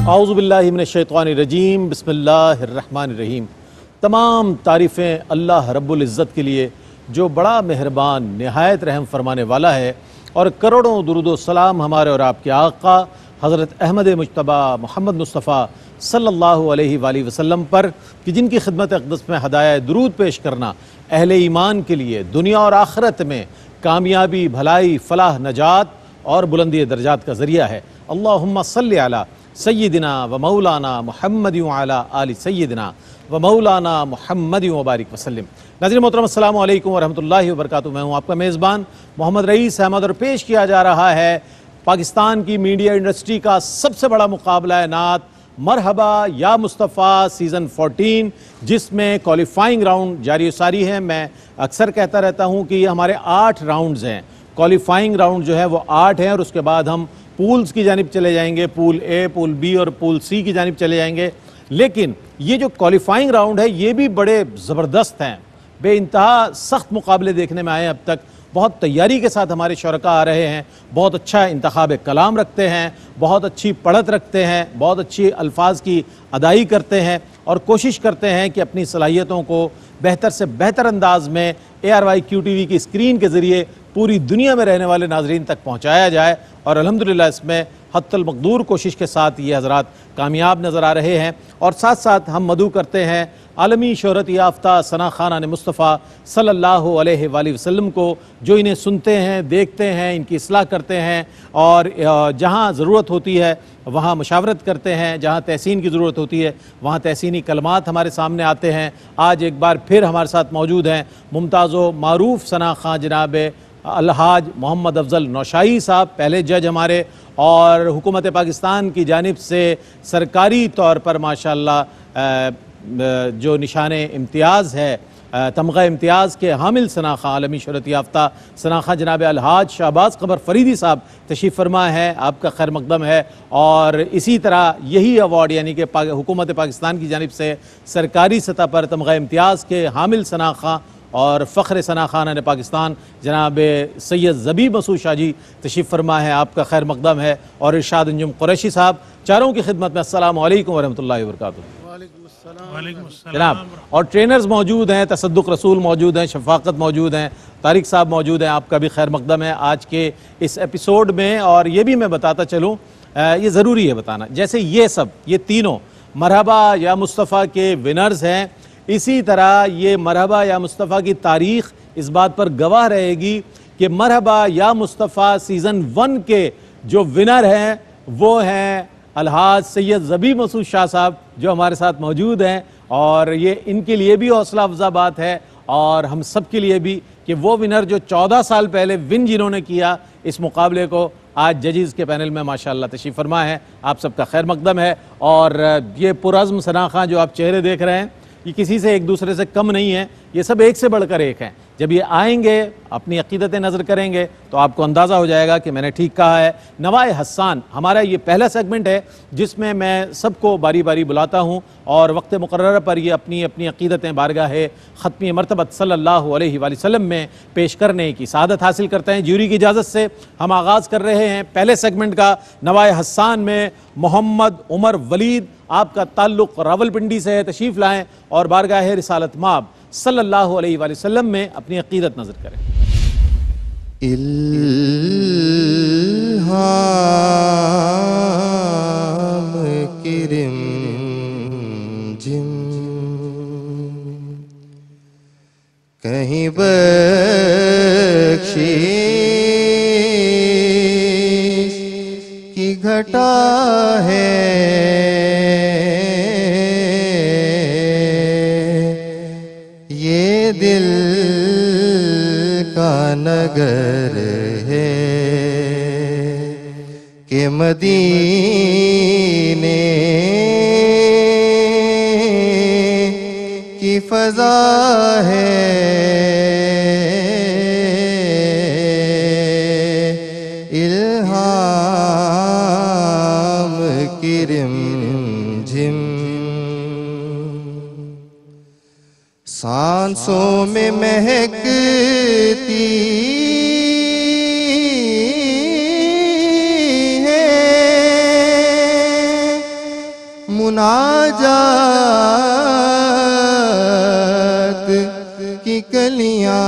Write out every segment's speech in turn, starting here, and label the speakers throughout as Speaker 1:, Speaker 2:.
Speaker 1: औज़ु बिल्लाहि मिनश शैतानिर रजीम बिस्मिल्लाहिर रहमानिर रहीम। तमाम तारीफ़ें अल्लाह रब्बुल इज़्ज़त के लिए जो बड़ा मेहरबान नहायत रहम फरमाने वाला है, और करोड़ों दुरूद व सलाम हमारे और आपके आका हज़रत अहमद मुज्तबा मोहम्मद मुस्तफ़ा सल्लल्लाहु अलैहि वसल्लम पर कि जिनकी खिदमत अक़दस में हदाया दुरूद पेश करना अहले ईमान के लिए दुनिया और आखिरत में कामयाबी, भलाई, फलाह, नजात और बुलंदी दर्जात का ज़रिया है। अल्लाहुम्मा सल्लि अला सय्यिदिना व मौलाना मुहम्मद व अला आलि सय्यिदिना व मौलाना मुहम्मद व बारिक वसल्लम। नाज़रीन मोहतरम, अस्सलामु अलैकुम व रहमतुल्लाहि व बरकातुहू। मैं हूँ आपका मेज़बान मोहम्मद रईस अहमद और पेश किया जा रहा है पाकिस्तान की मीडिया इंडस्ट्री का सबसे बड़ा मुकाबला नात मरहबा या मुस्तफ़ा सीज़न 14, जिसमें क्वालिफाइंग राउंड जारी सारी है। मैं अक्सर कहता रहता हूँ कि ये हमारे 8 राउंड्स हैं। क्वालिफाइंग राउंड जो है वो 8 हैं और उसके बाद हम पूल्स की जानिब चले जाएंगे, पूल ए, पूल बी और पूल सी की जानिब चले जाएंगे। लेकिन ये जो क्वालिफाइंग राउंड है ये भी बड़े ज़बरदस्त हैं, बेइंतहा सख्त मुकाबले देखने में आए अब तक। बहुत तैयारी के साथ हमारे शरका आ रहे हैं, बहुत अच्छा इंतखाब कलाम रखते हैं, बहुत अच्छी पढ़त रखते हैं, बहुत अच्छी अल्फाज की अदाई करते हैं और कोशिश करते हैं कि अपनी सलाहियतों को बेहतर से बेहतर अंदाज में ARYQTV की स्क्रीन के ज़रिए पूरी दुनिया में रहने वाले नाजरीन तक पहुँचाया जाए। और अल्हम्दुलिल्लाह इसमें हत्तल मकदूर कोशिश के साथ ये हज़रात कामयाब नज़र आ रहे हैं। और साथ साथ हम मदू करते हैं आलमी शोहरत याफ्ता सना खान मुस्तफ़ा सल्लल्लाहु अलैहि वसल्लम को, जो इन्हें सुनते हैं, देखते हैं, इनकी इस्लाह करते हैं और जहाँ ज़रूरत होती है वहाँ मशावरत करते हैं, जहाँ तहसीन की ज़रूरत होती है वहाँ तहसीनी कलमात हमारे सामने आते हैं। आज एक बार फिर हमारे साथ मौजूद हैं मुमताज़ व मारूफ सना खान जनाब अलहाज मोहम्मद अफजल नौशाई साहब, पहले जज हमारे, और हुकूमत पाकिस्तान की जानिब से सरकारी तौर पर माशाअल्लाह जो निशान इम्तियाज़ है, तमग़ा इम्तियाज़ के हामिल सना खां, आलमी शोहरत याफ्ता सना खां जनाब अलहाज शाहबाज क़मर फ़रीदी साहब तशरीफ़ फरमा है, आपका खैर मक़दम है। और इसी तरह यही अवार्ड यानी कि हुकूमत पाकिस्तान की जानिब से सरकारी सतह पर तमग़ा इम्तियाज़ के हामिल सना खां और फ़ख्र सना खान पाकिस्तान जनाब सैयद ज़बी मसूद शाह जी तशरीफ़ फरमा है, आपका खैर मक़दम है। और इरशाद अंजुम क़ुरैशी साहब, चारों की खिदमत में अस्सलामु अलैकुम व रहमतुल्लाहि व बरकातुहू जनाब। और ट्रेनर्स मौजूद हैं, तसद्दुक़ रसूल मौजूद हैं, शफ़ाक़त मौजूद हैं, तारिक साहब मौजूद हैं, आपका भी खैर मक़दम है आज के इस एपिसोड में। और ये भी मैं बताता चलूँ, ये ज़रूरी है बताना, जैसे ये तीनों मरहबा या मुस्तफ़ा के विनर्स हैं, इसी तरह ये मरहबा या मुस्तफ़ा की तारीख़ इस बात पर गवाह रहेगी कि मरहबा या मुस्तफ़ा सीज़न 1 के जो विनर हैं वो हैं अलहाज सैयद ज़बी मसूद शाह साहब, जो हमारे साथ मौजूद हैं। और ये इनके लिए भी हौसला अफजा बात है और हम सब के लिए भी कि वो विनर जो 14 साल पहले विन जिन्होंने किया इस मुकाबले को, आज जजीज़ के पैनल में माशाअल्लाह तशरीफ़ फरमा है, आप सबका खैर मक़दम है। और ये पुरज़्म सना खां जो आप चेहरे देख रहे हैं, ये किसी से एक दूसरे से कम नहीं है, ये सब एक से बढ़कर एक हैं। जब ये आएंगे, अपनी अक़ीदतें नज़र करेंगे तो आपको अंदाज़ा हो जाएगा कि मैंने ठीक कहा है। नवाए हस्सान हमारा ये पहला सेगमेंट है जिसमें मैं सबको बारी बारी बुलाता हूँ और वक्त मुक़र्रर पर ये अपनी अपनी अक़ीदतें बारगाह ख़त्मी मरतबत सल्लल्लाहु अलैहि वसल्लम में पेश करने की सआदत हासिल करते हैं। ज्यूरी की इजाज़त से हम आगाज़ कर रहे हैं पहले सेगमेंट का। नवाए हस्सान में मोहम्मद उमर वलीद, आपका ताल्लुक़ रावलपिंडी से है, तशरीफ़ लाएँ और बारगाह रिसालत माब सल्लल्लाहु अलैहि वसल्लम में अपनी अक़ीदत नज़र करें।
Speaker 2: इल्हाम किरिम जिम कहीं बख्शिश की घटा है, दिल का नगर है कि मदीने की फजा है, इल्हाम किरिम झिम सांसों में महकती है मुनाजात की कलियां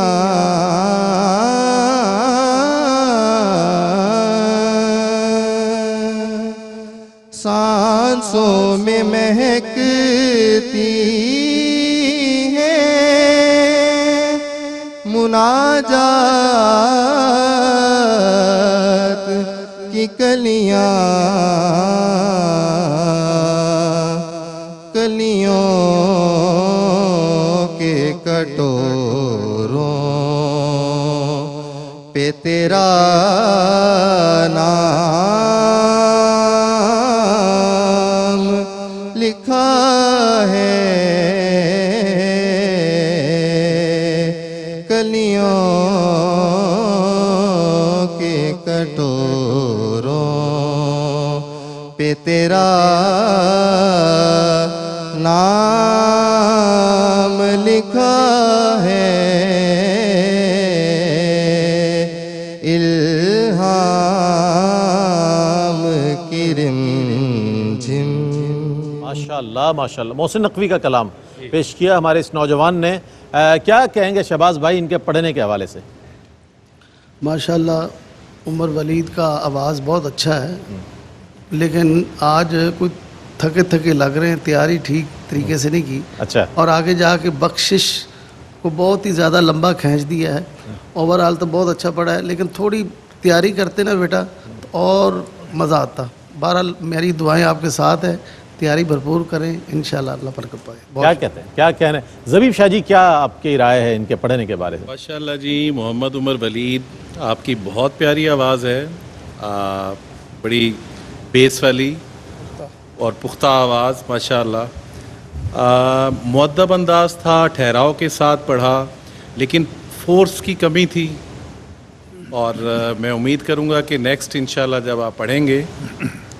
Speaker 2: सांसों में महकती हैं मुनाजात की कलियां, कलियों के कटोरों पे तेरा नाम लिखा है, कलियों के कटोरों पे तेरा नाम लिखा है, इल्हाम की रिमझिम।
Speaker 1: माशाअल्लाह माशाअल्लाह, मोहसिन नकवी का कलाम पेश किया हमारे इस नौजवान ने। क्या कहेंगे शहबाज भाई इनके पढ़ने के हवाले से?
Speaker 3: माशाअल्लाह उमर वलीद का आवाज़ बहुत अच्छा है, लेकिन आज कुछ थके थके लग रहे हैं, तैयारी ठीक तरीके से नहीं की।
Speaker 1: अच्छा,
Speaker 3: और आगे जाके बख्शिश को बहुत ही ज़्यादा लंबा खींच दिया है। ओवरऑल तो बहुत अच्छा पड़ा है, लेकिन थोड़ी तैयारी करते ना बेटा तो और मज़ा आता। बहरहाल मेरी दुआएं आपके साथ है, तैयारी भरपूर करें, इंशाल्लाह अल्लाह बरकत पाए।
Speaker 1: क्या कहते हैं, क्या कहना है ज़बीब शाह जी, क्या आपकी राय है इनके पढ़ने के बारे में?
Speaker 4: माशाअल्लाह जी, मोहम्मद उमर वलीद आपकी बहुत प्यारी आवाज़ है, बड़ी बेस वाली और पुख्ता आवाज़ माशाअल्लाह। मुअद्दब अंदाज था, ठहराव के साथ पढ़ा, लेकिन फोर्स की कमी थी। और मैं उम्मीद करूँगा कि नेक्स्ट इंशाल्लाह जब आप पढ़ेंगे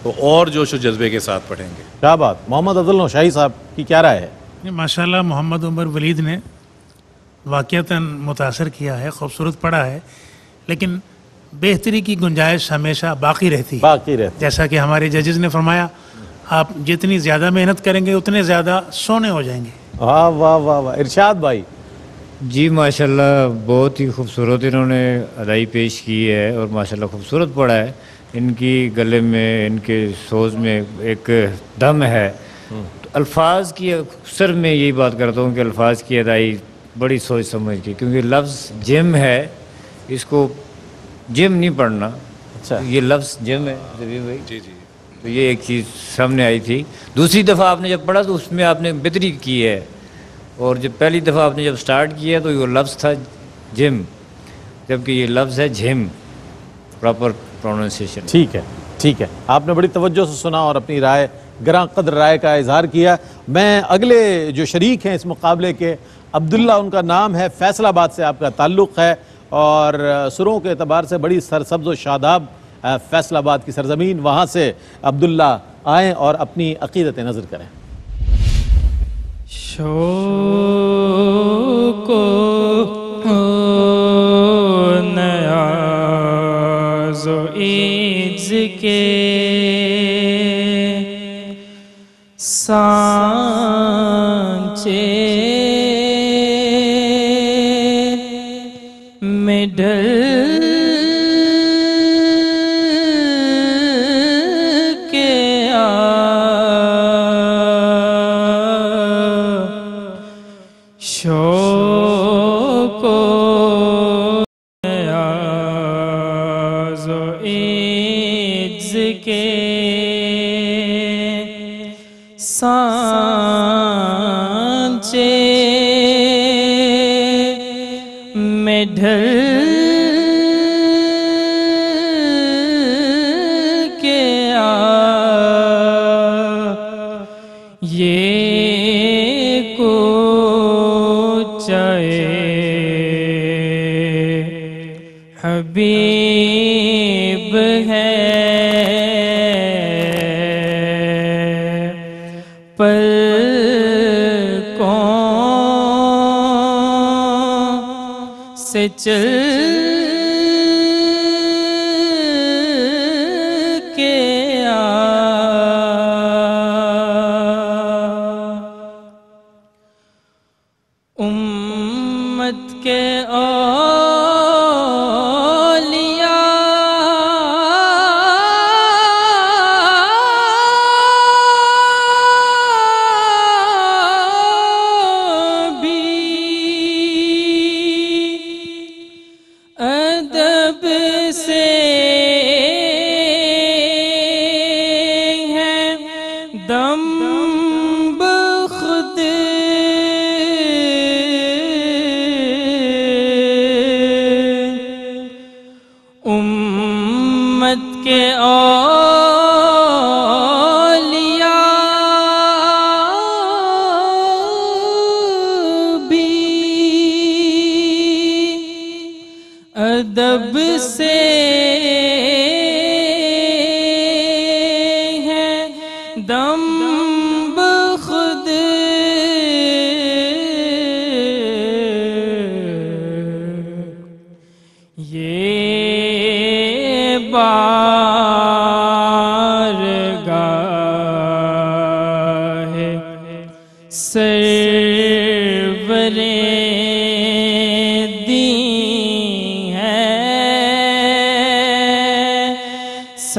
Speaker 4: तो और जोश व जज्बे के साथ पढ़ेंगे।
Speaker 1: क्या बात। मोहम्मद अब्दुल नौशाही साहब की क्या राय है?
Speaker 5: माशाल्लाह मोहम्मद उमर वलीद ने वाक़ियतन मुतासर किया है, खूबसूरत पढ़ा है, लेकिन बेहतरी की गुंजाइश हमेशा बाकी रहती है। जैसा कि हमारे जजेस ने फरमाया, आप जितनी ज़्यादा मेहनत करेंगे उतने ज़्यादा सोने हो जाएंगे।
Speaker 1: वाह वाह वाह वाह। इरशाद भाई?
Speaker 6: जी माशाल्लाह बहुत ही खूबसूरत इन्होंने अदाई पेश की है और माशाल्लाह खूबसूरत पढ़ा है। इनकी गले में, इनके सोच में एक दम है। तो अल्फाज की अक्सर मैं यही बात करता हूँ कि अल्फाज की अदाई बड़ी सोच समझ की, क्योंकि लफ्ज़ जिम है, इसको जिम नहीं पढ़ना।
Speaker 1: अच्छा,
Speaker 6: ये लफ्ज़ जिम है ज़बीब भाई।
Speaker 4: जी जी।
Speaker 6: तो ये एक चीज़ सामने आई थी। दूसरी दफ़ा आपने जब पढ़ा तो उसमें आपने बेहतरी की है, और जब पहली दफ़ा आपने जब स्टार्ट किया तो ये लफ्ज़ था जिम, जबकि ये लफ्ज़ है जिम, प्रॉपर प्रोनाउंसिएशन।
Speaker 1: ठीक है, ठीक है। आपने बड़ी तवज्जो से सुना और अपनी राय, ग्रां कद्र राय का इजहार किया। मैं अगले जो शरीक हैं इस मुकाबले के, अब्दुल्ला उनका नाम है, फैसलाबाद से आपका ताल्लुक़ है और सुरों के एतबार से बड़ी सरसब्ज़ व शादाब फैसलाबाद की सरजमीन, वहाँ से अब्दुल्ला आएँ और अपनी अक़ीदत नज़र करें।
Speaker 7: शौको नयाज़ो ईज़ के सांचे में ढल के आ, शौको नयाज़ो ईज़ के सांचे में ढल के आ, ये हबीब है पलकों से चल के आ,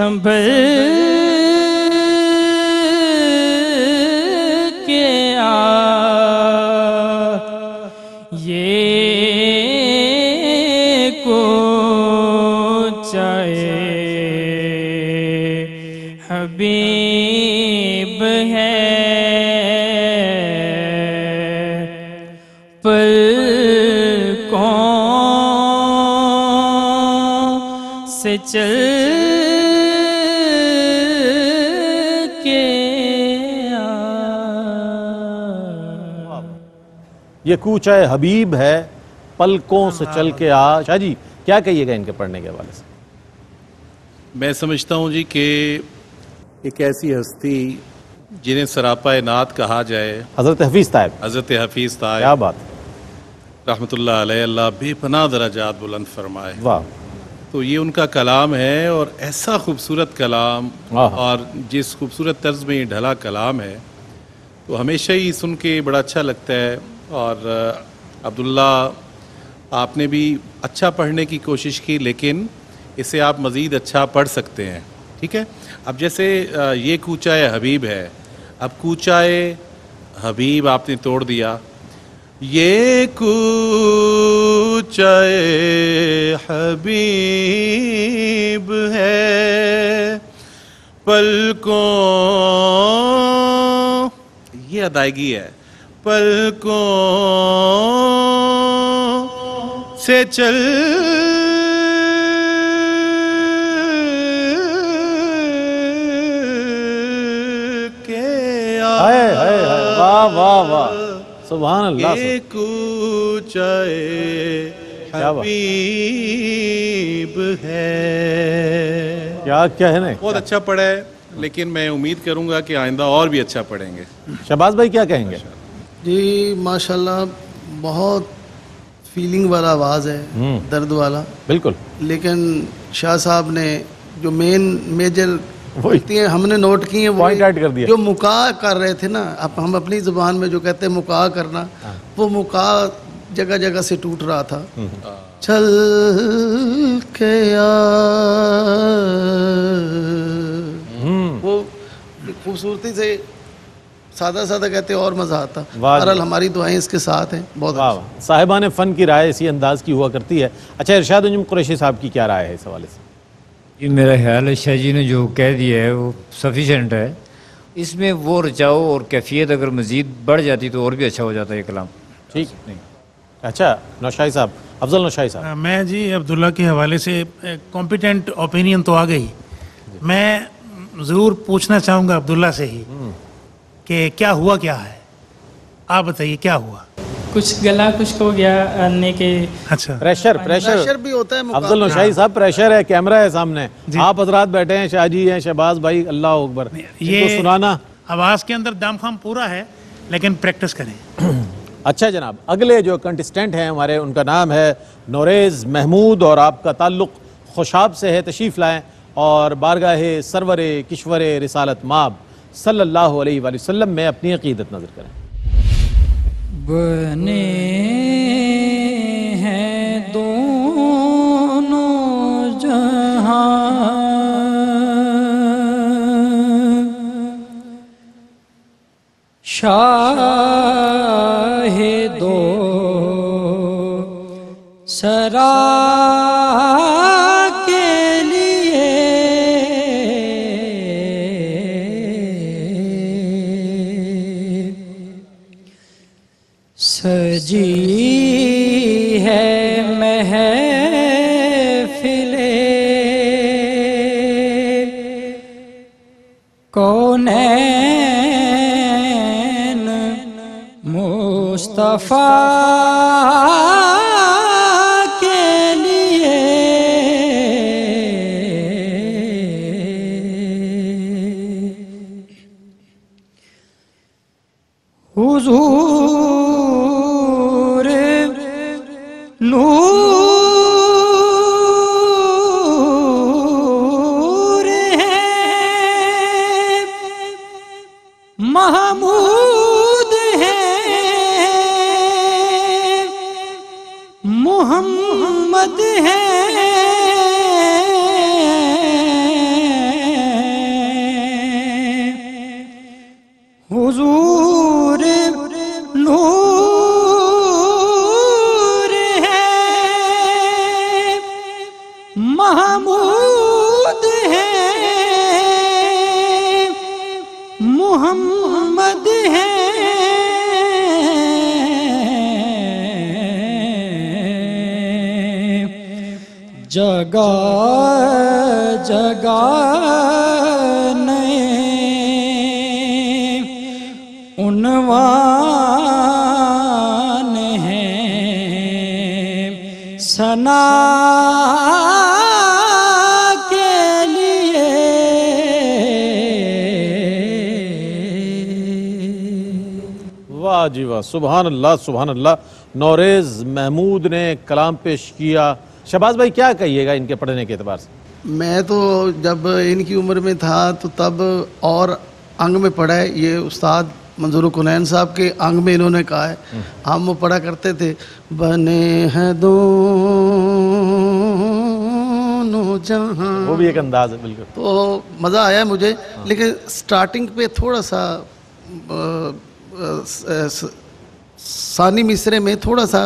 Speaker 7: संभल के आ, ये कोचाए हबीब है, पलकों से चल के आ।
Speaker 1: ये कूचा हबीब है, पलकों से चल के आ। शाह जी क्या कहिएगा इनके पढ़ने के हवाले से?
Speaker 4: मैं समझता हूँ जी कि एक ऐसी हस्ती जिन्हें सरापा नात कहा जाए,
Speaker 1: हज़रत हफीज़ तायब,
Speaker 4: हज़रत हफीज़ तायब,
Speaker 1: क्या बात,
Speaker 4: रहमतुल्लाह अलैह, अल्लाह बेपनाह दराजात बुलंद फरमाए।
Speaker 1: वाह।
Speaker 4: तो ये उनका कलाम है और ऐसा खूबसूरत कलाम, और जिस खूबसूरत तर्ज में ये ढला कलाम है तो हमेशा ही सुन के बड़ा अच्छा लगता है। और अब्दुल्ला, आपने भी अच्छा पढ़ने की कोशिश की, लेकिन इसे आप मज़ीद अच्छा पढ़ सकते हैं, ठीक है। अब जैसे ये कूचाए हबीब है, अब कूचाए हबीब आपने तोड़ दिया। ये कूचाए हबीब है, पलकों, ये अदायगी है, पलकों से चल के
Speaker 1: हाय हाय हाय, वाह वाह वाह, सुभान अल्लाह।
Speaker 4: कूचाए हबीब है।
Speaker 1: क्या कहने,
Speaker 4: बहुत अच्छा पढ़ा है, लेकिन मैं उम्मीद करूंगा कि आइंदा और भी अच्छा पढ़ेंगे।
Speaker 1: शहबाज भाई क्या कहेंगे?
Speaker 3: जी माशाल्लाह, बहुत फीलिंग वाला आवाज़ है, दर्द वाला,
Speaker 1: बिल्कुल।
Speaker 3: लेकिन शाह साहब ने जो मेजर
Speaker 1: वही
Speaker 3: हमने नोट किए हैं,
Speaker 1: पॉइंट ऐड कर दिया।
Speaker 3: जो मुका कर रहे थे ना, अब हम अपनी ज़ुबान में जो कहते हैं मुका करना, वो मुका जगह जगह से टूट रहा था। चल के वो खूबसूरती से सादा सादा कहते और मज़ा आता। बहरहाल हमारी दुआएं इसके साथ हैं। बहुत
Speaker 1: वाह। साहिबान फ़न की राय इसी अंदाज की हुआ करती है। अच्छा, इरशाद अंजुम कुरैशी साहब की क्या राय है इस हवाले से?
Speaker 6: ये मेरा ख्याल है शाह जी ने जो कह दिया है वो सफिशेंट है। इसमें वो रचाओ और कैफियत अगर मज़ीद बढ़ जाती तो और भी अच्छा हो जाता है ये कलाम।
Speaker 1: ठीक नहीं। अच्छा नौशाही साहब, अफजल नौशाही साहब।
Speaker 5: मैं जी अब्दुल्ला के हवाले से कॉम्पिटेंट ओपिनियन तो आ गई, मैं ज़रूर पूछना चाहूँगा अब्दुल्ला से ही कि क्या हुआ, क्या है, आप बताइए क्या हुआ?
Speaker 7: कुछ गला खुश्क हो गया आने के।
Speaker 1: अच्छा, प्रेशर
Speaker 3: भी होता है।
Speaker 1: अफजल नौशाही साहब, प्रेशर है, कैमरा है सामने, आप हजरात बैठे हैं, शाहजी हैं, शहबाज भाई, अल्लाह अकबर, ये सुनाना।
Speaker 5: आवाज़ के अंदर दम खम पूरा है, लेकिन प्रैक्टिस करें।
Speaker 1: अच्छा जनाब, अगले जो कंटेस्टेंट हैं हमारे, उनका नाम है नौरेज़ महमूद और आपका ताल्लुक़ खुशाब से है। तशरीफ़ लाएँ और बारगाहे सरवरे किश्वरे रिसालत माब सल्लल्लाहु अलैहि वसल्लम में अपनी अक़ीदत नज़र करें।
Speaker 7: बने हैं दोनों जहां, शाहे दो सरा के लिए सजी है महफिले कौनैन मुस्तफ़ा के लिए हुजूर नूर है, महमूद है, मुहम्मद है, हुजूर नूर है, महमूद है, मोहम्मद है, जगह जगह नए उन्वान हैं, सना के लिए।
Speaker 1: वाह जी वाह, सुभान अल्लाह सुभान अल्लाह। नौरेज़ महमूद ने कलाम पेश किया। शहबाज भाई क्या कहिएगा इनके पढ़ने के एतबार से?
Speaker 3: मैं तो जब इनकी उम्र में था तो तब और अंग में पढ़ा है। ये उस्ताद मंजूर कुनैन साहब के अंग में इन्होंने कहा है, हम वो पढ़ा करते थे, बने हैं दोनों जहां।
Speaker 1: वो भी एक अंदाज है बिल्कुल।
Speaker 3: तो मज़ा आया मुझे, लेकिन स्टार्टिंग पे थोड़ा सा सानी मिसरे में थोड़ा सा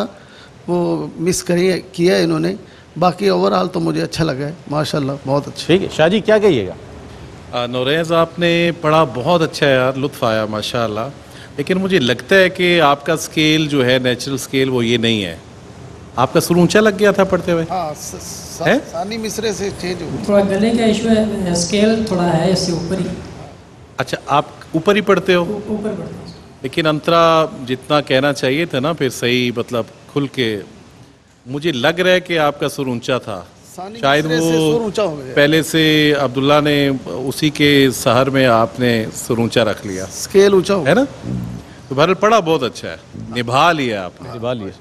Speaker 3: वो मिस किया है इन्होंने। बाकी ओवरऑल तो मुझे अच्छा लगा है, माशाल्लाह बहुत अच्छा।
Speaker 1: ठीक है शाह जी क्या कहिएगा?
Speaker 4: नौरेज़ आपने पढ़ा बहुत अच्छा है यार, लुत्फ़ आया माशाल्लाह। लेकिन मुझे लगता है कि आपका स्केल जो है नेचुरल स्केल वो ये नहीं है। आपका सुर ऊंचा लग गया था पढ़ते हुए?
Speaker 3: हाँ,
Speaker 4: है?
Speaker 3: सानी मिसरे से चेंज हो
Speaker 8: थोड़ा गले का इशू है, स्केल थोड़ा है इससे ऊपर ही।
Speaker 4: अच्छा आप ऊपर ही पढ़ते हो?
Speaker 8: ऊपर पढ़ते हैं।
Speaker 4: लेकिन अंतरा जितना कहना चाहिए था ना फिर सही मतलब खुल के, मुझे लग रहा है कि आपका सुर ऊंचा था। शायद
Speaker 3: मिसरे से सुर
Speaker 4: वो
Speaker 3: ऊंचा हो गया।
Speaker 4: पहले से अब्दुल्ला ने उसी के सहर में आपने सुर ऊंचा रख लिया,
Speaker 3: स्केल ऊंचा हो
Speaker 4: है ना? तो बहरहाल पढ़ा बहुत अच्छा है, निभा लिया आपने,
Speaker 1: निभा लिए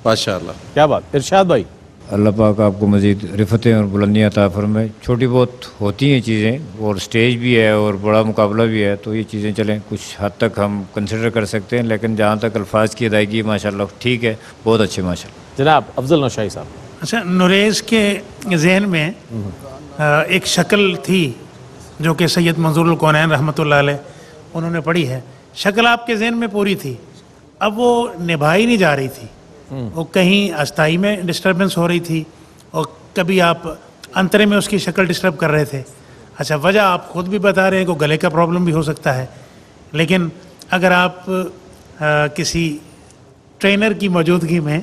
Speaker 4: माशाल्लाह।
Speaker 1: क्या बात। इरशाद भाई?
Speaker 6: अल्लाह पाक आपको मज़ीद रिफ़तें और बुलंदियाँ अता फरमाए। छोटी बहुत होती हैं चीज़ें, और स्टेज भी है और बड़ा मुकाबला भी है, तो ये चीज़ें चलें कुछ हद तक हम कंसिडर कर सकते हैं। लेकिन जहाँ तक अल्फाज की अदायगी माशाल्लाह ठीक है, बहुत अच्छे माशाल्लाह।
Speaker 1: जनाब अफजल नौशाही साहब।
Speaker 5: अच्छा, नुरेज़ के जहन में एक शक्ल थी जो कि सैयद मंजूरुल कौनैन रहमतुल्लाह अलैह उन्होंने पढ़ी है। शक्ल आपके जहन में पूरी थी, अब वो निभाई नहीं जा रही थी। वो कहीं अस्थाई में डिस्टर्बेंस हो रही थी और कभी आप अंतरे में उसकी शक्ल डिस्टर्ब कर रहे थे। अच्छा, वजह आप खुद भी बता रहे हैं कि गले का प्रॉब्लम भी हो सकता है, लेकिन अगर आप किसी ट्रेनर की मौजूदगी में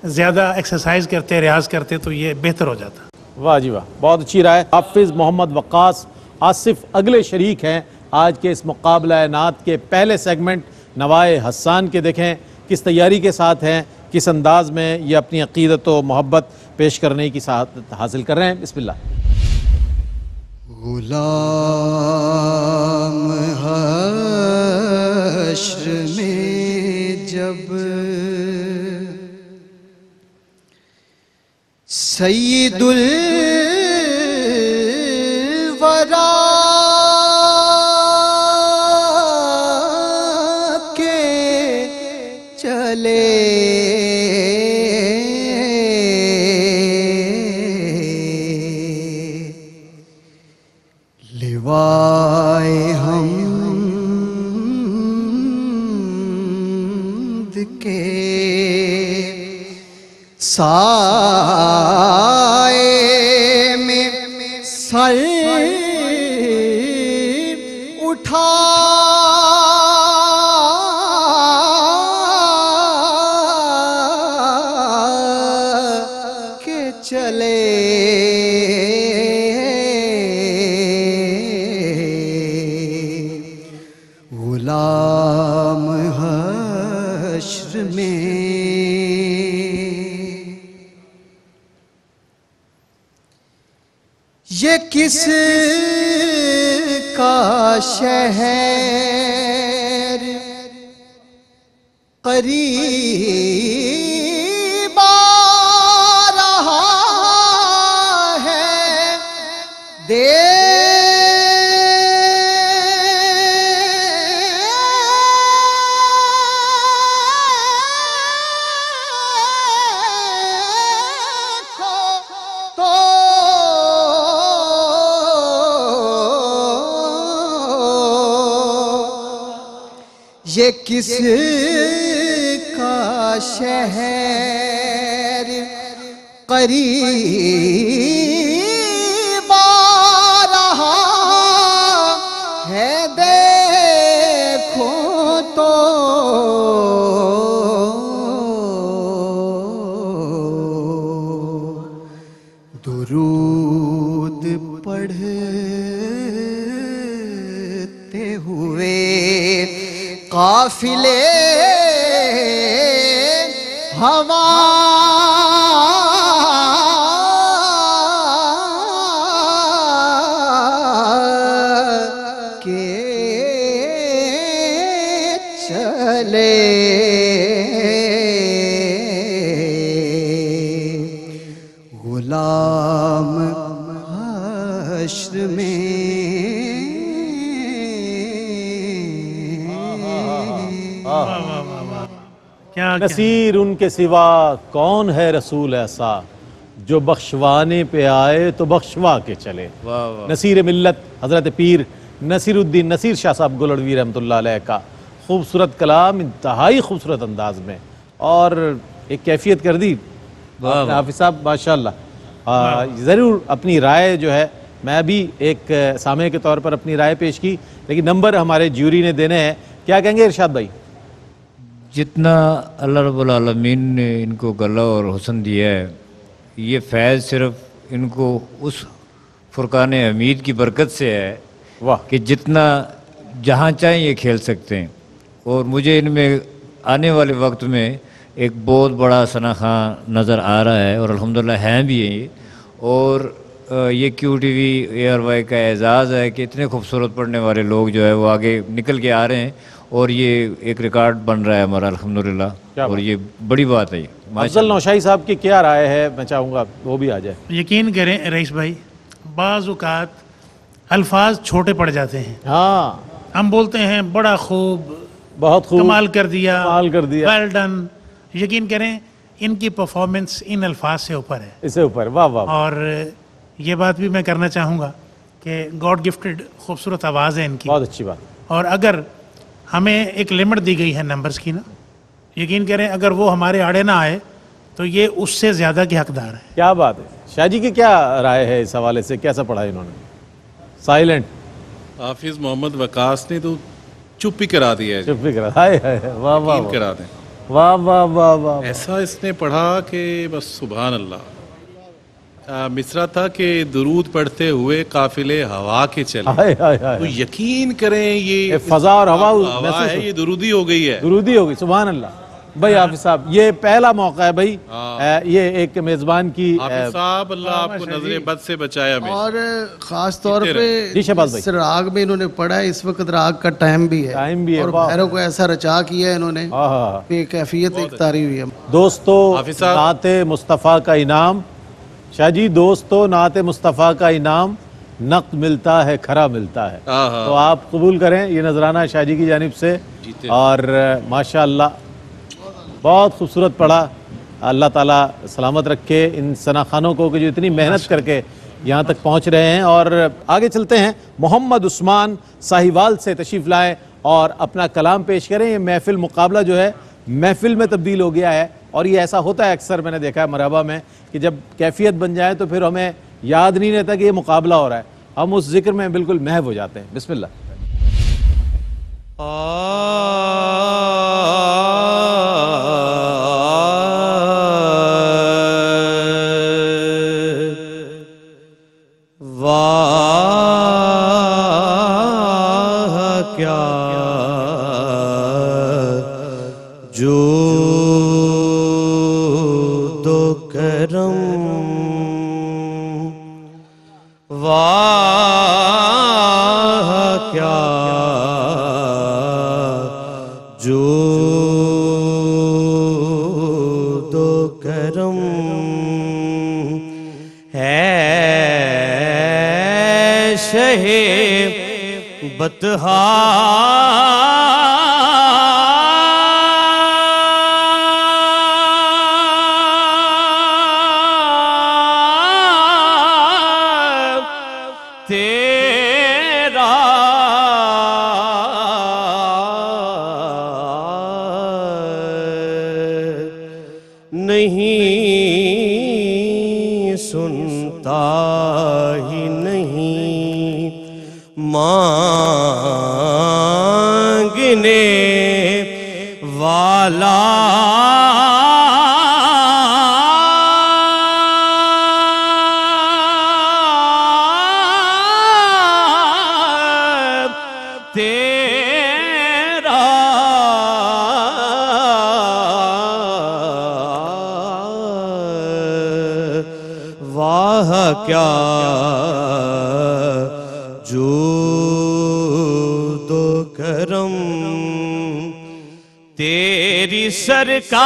Speaker 5: ज़्यादा एक्सरसाइज करते, रियाज करते, तो ये बेहतर हो जाता।
Speaker 1: वाह जी वाह, बहुत अच्छी राय। हाफिज़ मोहम्मद वक्कास आसिफ अगले शरीक हैं आज के इस मुकाबला नात के पहले सेगमेंट नवाए हसान के। देखें किस तैयारी के साथ हैं, किस अंदाज में ये अपनी अकीदत व मोहब्बत पेश करने की साथ हासिल कर रहे हैं। बिस्मिल्लाह।
Speaker 2: गुलाम हश्र में जब सय्यदुल वरा के चले लिवाए हमद के साए में सर उठा के चले गुलाम हश्र में। ये किस का शहर करीब आ रहा है, ये किस का शहर करीब आ रहा है, देखो तो दुरूद पढ़ते हुए काफिले हवा के चले, गुलाम हश्र में
Speaker 5: क्या
Speaker 1: नसीर उनके सिवा कौन है रसूल ऐसा, जो बख्शवाने पे आए तो बख्शवा के चले। नसीर मिल्लत हज़रत पीर नसीरुद्दीन नसीर शाह साहब गोलड़वी रहमतुल्लाह अलैह का खूबसूरत कलाम इंतहाई खूबसूरत अंदाज में, और एक कैफियत कर दी हाफिज़ साहब माशाअल्लाह। ज़रूर अपनी राय जो है, मैं भी एक सामे के तौर पर अपनी राय पेश की, लेकिन नंबर हमारे ज्यूरी ने देने हैं। क्या कहेंगे इरशाद भाई?
Speaker 6: जितना अल्लाह रब्बुल आलमीन ने इनको गला और हुस्न दिया है, ये फैज़ सिर्फ इनको उस फुरकान हमीद की बरकत से है
Speaker 1: वाह,
Speaker 6: कि जितना जहाँ चाहें ये खेल सकते हैं। और मुझे इनमें आने वाले वक्त में एक बहुत बड़ा सना खां नज़र आ रहा है, और अल्हम्दुलिल्लाह हैं भी हैं ये। और ये QTV ARY का एजाज़ है कि इतने खूबसूरत पढ़ने वाले लोग जो है वो आगे निकल के आ रहे हैं, और ये एक रिकॉर्ड बन रहा है हमारा अल्हम्दुलिल्लाह, और ये बड़ी बात है।
Speaker 1: अफजल नौशाही साहब की क्या राय है, मैं चाहूँगा वो भी आ जाए।
Speaker 5: यकीन करें रईस भाई, बाज़ औक़ात अल्फाज छोटे पड़ जाते हैं।
Speaker 1: हाँ,
Speaker 5: हम बोलते हैं बड़ा खूब,
Speaker 1: बहुत खूब,
Speaker 5: कमाल कर दिया,
Speaker 1: कमाल कर दिया,
Speaker 5: वेल डन। यकीन करें इनकी परफॉर्मेंस इन अल्फाज से ऊपर है,
Speaker 1: इससे ऊपर। वाह वाह।
Speaker 5: और ये बात भी मैं करना चाहूँगा कि गॉड गिफ्टेड खूबसूरत आवाज़ है इनकी,
Speaker 1: बहुत अच्छी बात।
Speaker 5: और अगर हमें एक लिमिट दी गई है नंबर्स की ना, यकीन करें अगर वो हमारे आड़े ना आए तो ये उससे ज़्यादा के हकदार है।
Speaker 1: क्या बात है। शाह जी की क्या राय है इस हवाले से, कैसा पढ़ा इन्होंने? साइलेंट।
Speaker 4: हाफिज़ मोहम्मद वकास ने तो चुप ही करा दिया है,
Speaker 1: चुप ही करा। हाय हाय, वाह वाह
Speaker 4: यकीन करा दें।
Speaker 1: वाह वाह वाह वाह।
Speaker 4: ऐसा इसने पढ़ा कि बस सुभान अल्लाह। मिसरा था कि दुरूद पढ़ते हुए काफिले हवा के चले।
Speaker 1: हाय हाय हाय।
Speaker 4: तो यकीन करें ये
Speaker 1: फजा और हवा
Speaker 4: है, ये दुरूदी हो गई है,
Speaker 1: दुरूदी हो गई। सुभान अल्लाह। भाई हाफिज साहब, ये पहला मौका है भाई, ये एक मेजबान की।
Speaker 4: हाफिज साहब अल्लाह आपको नजरे बद से बचाया।
Speaker 3: और ख़ास तौर पे
Speaker 1: शहबाज भाई,
Speaker 3: इस राग में इन्होंने पढ़ा है, इस वक्त राग का टाइम भी है, और भैरव को ऐसा रचा किया है इन्होंने कि कैफियत एक तारी हुई है।
Speaker 1: दोस्तों, नाते मुस्तफ़ा का इनाम, शाह जी दोस्तों, नाते मुस्तफ़ा का इनाम नक़द मिलता है, खरा मिलता है, तो आप कबूल करें। ये नजराना शाह जी की जानिब से, और माशाअल्लाह बहुत खूबसूरत पढ़ा। अल्लाह ताला सलामत रखे इन सना खानों को कि जो इतनी मेहनत करके यहाँ तक पहुँच रहे हैं। और आगे चलते हैं, मोहम्मद उस्मान साहिवाल से तशरीफ़ लाएँ और अपना कलाम पेश करें। ये महफिल मुकाबला जो है महफिल में तब्दील हो गया है, और ये ऐसा होता है अक्सर, मैंने देखा है मरहबा में, कि जब कैफियत बन जाए तो फिर हमें याद नहीं रहता कि ये मुकाबला हो रहा है, हम उस जिक्र में बिल्कुल महव हो जाते हैं। बिस्मिल्लाह।
Speaker 7: वाह क्या जो दो करम, वाह क्या जो दो करम है शहे बतहा तेरा मांगने वाला तेरा वाह क्या जो दो करम तेरी सरकार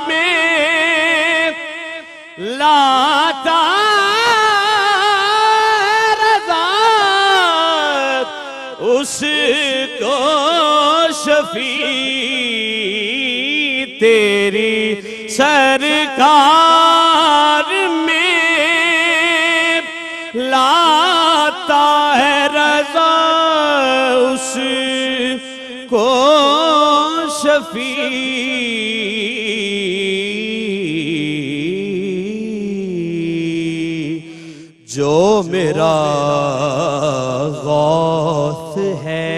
Speaker 7: में लाता रज़ा उसको शफी तेरी सरकार में लाता है रज़ा उसको शफी जो मेरा गौस है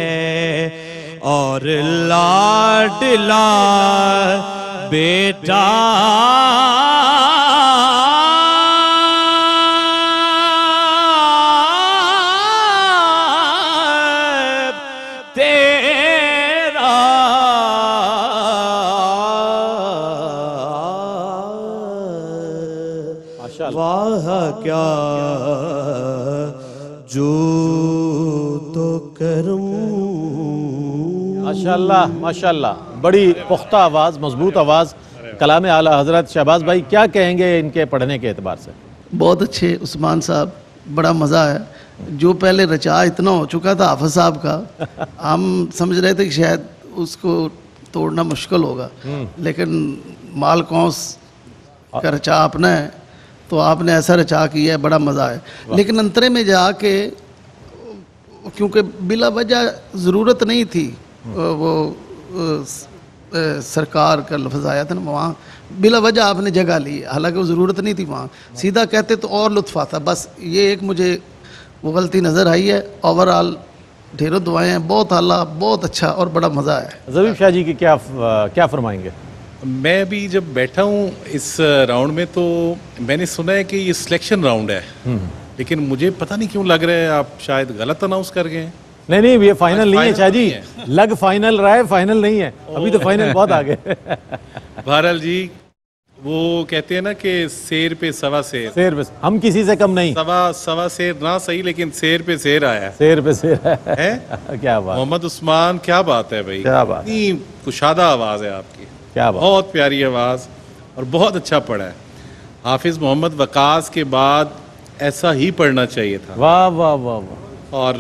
Speaker 7: और लाडला बेटा तेरा वाह क्या जो तो करम।
Speaker 1: माशाल्लाह माशाल्लाह, बड़ी पुख्ता आवाज़, मजबूत आवाज़, कलाम आला हज़रत। शहबाज भाई क्या कहेंगे इनके पढ़ने के एतबार से?
Speaker 3: बहुत अच्छे उस्मान साहब, बड़ा मज़ा है। जो पहले रचा इतना हो चुका था हाफिज़ साहब का, हम समझ रहे थे कि शायद उसको तोड़ना मुश्किल होगा, लेकिन माल कौंस का रचा अपना है, तो आपने ऐसा रचा किया है, बड़ा मज़ा है। लेकिन अंतरे में जाके, क्योंकि बिला वजह ज़रूरत नहीं थी, वो सरकार का लफ्ज़ आया था ना, वहाँ बिला वजह आपने जगह ली, हालांकि वो ज़रूरत नहीं थी, वहाँ सीधा कहते तो और लुत्फ़ आता। बस ये एक मुझे वो गलती नज़र आई है। ओवरऑल ढेरों दुआएं हैं, बहुत आला, बहुत अच्छा और बड़ा मज़ा है।
Speaker 1: ज़बीब शाह जी की क्या फरमाएंगे?
Speaker 4: मैं भी जब बैठा हूँ इस राउंड में तो मैंने सुना है कि ये सिलेक्शन राउंड है, लेकिन मुझे पता नहीं क्यों लग रहा है आप शायद गलत अनाउंस कर गए हैं।
Speaker 1: नहीं, ये फाइनल नहीं है शाह जी, लग फाइनल रहा है, फाइनल नहीं है अभी, तो फाइनल बहुत आगे।
Speaker 4: बहरहाल जी, वो कहते हैं ना कि शेर पे सवा शेर,
Speaker 1: शेर पे हम किसी से कम नहीं।
Speaker 4: सवा शेर ना सही, लेकिन शेर पे शेर आया है।
Speaker 1: शेर पे शेर
Speaker 4: है।
Speaker 1: क्या बात
Speaker 4: मोहम्मद उस्मान, क्या बात है भाई,
Speaker 1: क्या बात,
Speaker 4: इतनी कुशादा आवाज़ है आपकी,
Speaker 1: क्या बात,
Speaker 4: बहुत प्यारी आवाज़ और बहुत अच्छा पढ़ा है। हाफिज़ मोहम्मद वकास के बाद ऐसा ही पढ़ना चाहिए था।
Speaker 1: वाह वाह वाह वाह,
Speaker 4: और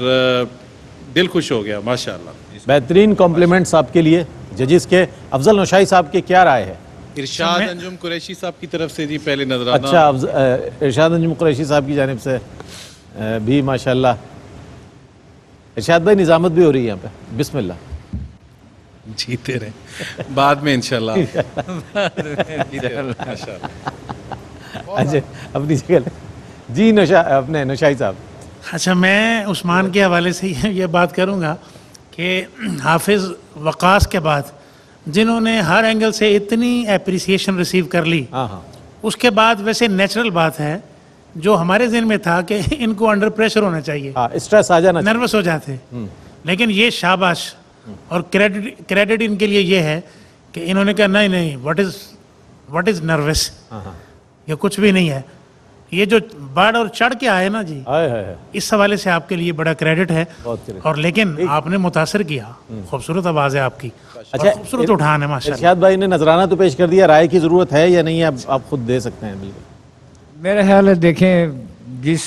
Speaker 4: दिल खुश हो गया माशाल्लाह।
Speaker 1: बेहतरीन कॉम्प्लीमेंट्स आपके लिए। जजिस के अफजल नौशाई साहब की क्या राय है?
Speaker 4: इरशाद अंजुम कुरैशी साहब की तरफ से जी पहले नजराना।
Speaker 1: अच्छा, इरशाद अंजुम कुरैशी साहब की जानिब से भी माशाल्लाह। इरशाद भाई निजामत भी हो रही है यहाँ पे, बिस्मिल्लाह।
Speaker 4: जीते रहे, बाद में इंशाल्लाह।
Speaker 1: अच्छा, अपनी जगह जी। अपने नौशाई साहब।
Speaker 5: अच्छा, मैं उस्मान के हवाले से ये बात करूँगा कि हाफिज़ वकास के बाद जिन्होंने हर एंगल से इतनी एप्रिसिएशन रिसीव कर ली, उसके बाद वैसे नेचुरल बात है जो हमारे ज़हन में था कि इनको अंडर प्रेशर होना चाहिए,
Speaker 1: स्ट्रेस आ जाना,
Speaker 5: नर्वस हो जाते। लेकिन ये शाबाश और क्रेडिट इनके लिए ये है कि इन्होंने कहा नहीं, व्हाट इज़ नर्वस, ये कुछ भी नहीं है। ये जो बढ़ और चढ़ के आए ना जी, इस हवाले से आपके लिए बड़ा क्रेडिट है। और लेकिन आपने मुतासर किया, खूबसूरत आवाज़ है आपकी, अच्छा, खूबसूरत उठान है माशाल्लाह।
Speaker 1: इरशाद भाई ने नजराना तो पेश कर दिया, राय की ज़रूरत है या नहीं है आप खुद दे सकते हैं। बिल्कुल
Speaker 6: मेरा ख्याल है, देखें जिस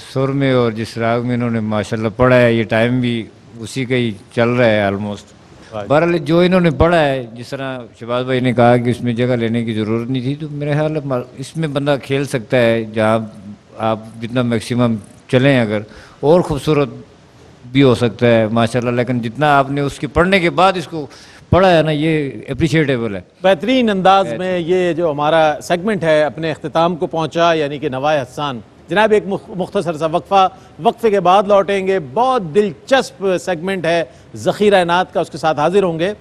Speaker 6: सुर में और जिस राग में इन्होंने माशाल्लाह पढ़ा है, ये टाइम भी उसी का ही चल रहा है ऑलमोस्ट। बहरहाल जो इन्होंने पढ़ा है, जिस तरह शहबाज भाई ने कहा कि उसमें जगह लेने की ज़रूरत नहीं थी, तो मेरा ख्याल है इसमें बंदा खेल सकता है, जहाँ आप जितना मैक्सिमम चलें अगर, और ख़ूबसूरत भी हो सकता है माशाल्लाह। लेकिन जितना आपने उसके पढ़ने के बाद इसको पढ़ा है ना, ये अप्रिशिएटेबल है।
Speaker 1: बेहतरीन अंदाज में ये जो हमारा सेगमेंट है अपने अख्तिताम को पहुंचा, यानी कि नवाए हसन। जनाब एक मुख्तसर सा वक्फे के बाद लौटेंगे। बहुत दिलचस्प सेगमेंट है ज़ख़ीरा नात का, उसके साथ हाजिर होंगे।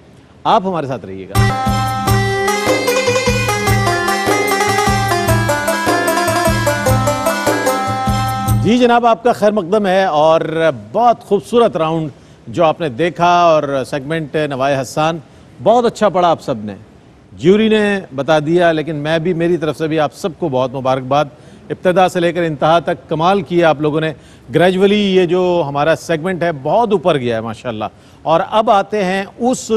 Speaker 1: आप हमारे साथ रहिएगा। जी जनाब, आपका खैर मकदम है और बहुत खूबसूरत राउंड जो आपने देखा और सेगमेंट नवाए हसन बहुत अच्छा पढ़ा आप सब ने। ज्यूरी ने बता दिया, लेकिन मैं भी मेरी तरफ से भी आप सबको बहुत मुबारकबाद। इब्तदा से लेकर इंतहा तक कमाल किया आप लोगों ने। ग्रेजुअली ये जो हमारा सेगमेंट है बहुत ऊपर गया है माशाल्लाह। और अब आते हैं उस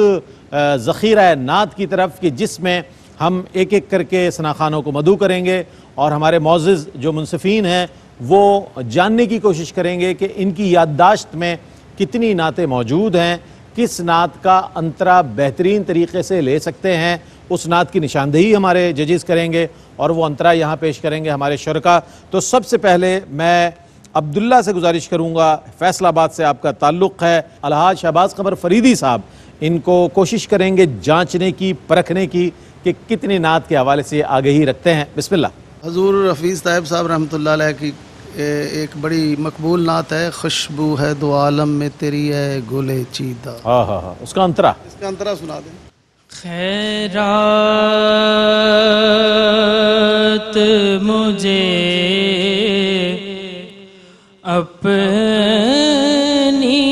Speaker 1: ज़ख़ीरा नात की तरफ कि जिसमें हम एक एक करके सनाखानों को मदू करेंगे और हमारे मौज़िज़ जो मुनसिफ़ीन हैं वो जानने की कोशिश करेंगे कि इनकी याददाश्त में कितनी नातें मौजूद हैं, किस नात का अंतरा बेहतरीन तरीके से ले सकते हैं। उस नात की निशानदेही हमारे जजेस करेंगे और वो अंतरा यहाँ पेश करेंगे हमारे शुरका। तो सबसे पहले मैं अब्दुल्ला से गुजारिश करूँगा, फैसलाबाद से आपका ताल्लुक़ है, अलहाज शहबाज क़मर फरीदी साहब, इनको कोशिश करेंगे जाँचने की, परखने की कि कितनी नात के हवाले से आगही रखते हैं। बिस्मिल्लाह।
Speaker 3: हजूर हफीज़ तायब साहब रहमतुल्लाह अलैह की एक बड़ी मकबूल नात है, खुशबू है दो आलम में तेरी है गोले चीदा।
Speaker 1: हाँ हाँ हाँ, उसका अंतरा,
Speaker 3: इसका अंतरा सुना दें।
Speaker 9: खैरात मुझे अपनी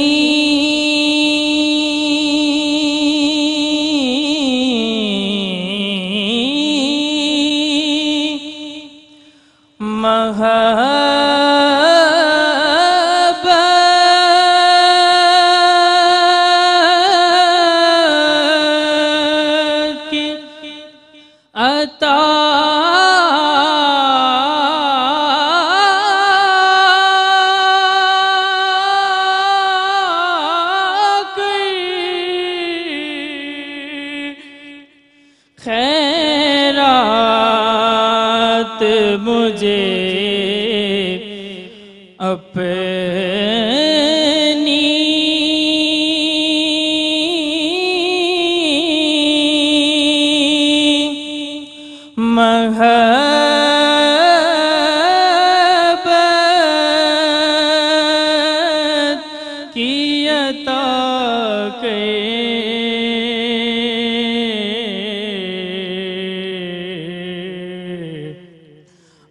Speaker 9: खैरात मुझे अपनी महबत की अता